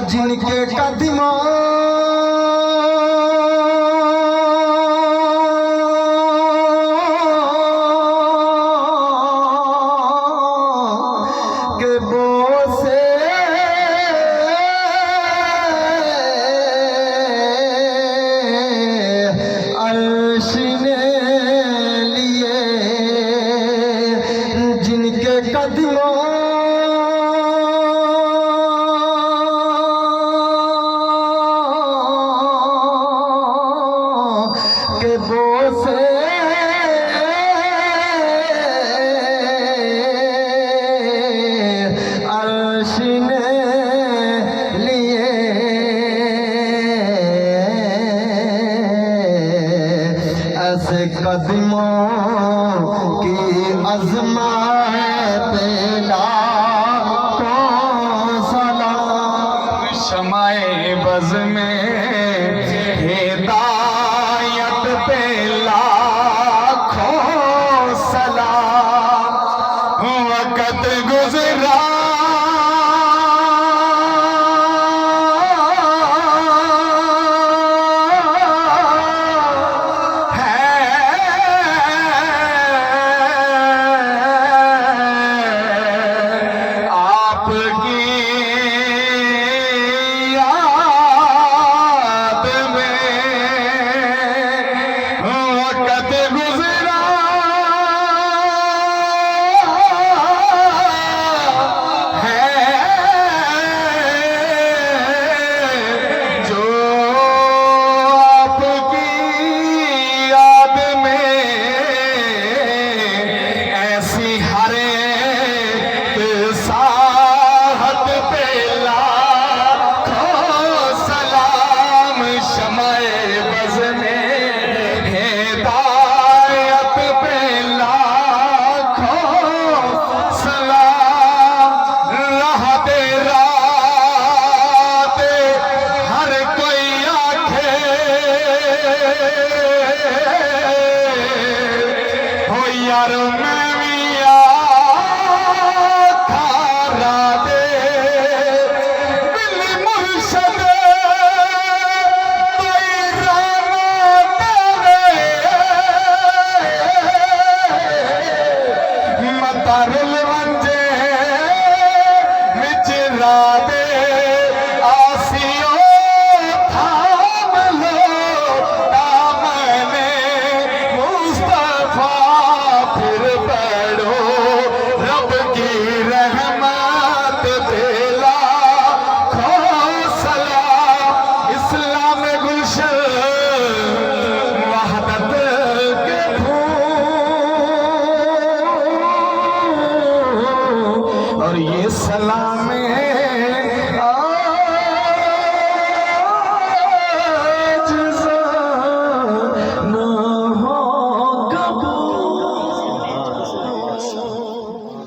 جن کے قدموں کے بوسے عرش نے لیے، جن کے قدموں کے بوسے عرش نے لیے، ایسے قدموں کی عظمت لاکھوں سلام، شمع بز میں ہدایت پہ لاکھوں سلام، وقت گزرا یار میں بھی آکھارا دے بل مرشد بیران تیرے، مطر الونجے وچ را دے آسیوں تھام لو دامن مصطفیٰ، پھر پڑھو رب کی رحمت پہ لاکھوں سلام، اسلام گلشن وحدت کے پھول، اور یہ سلام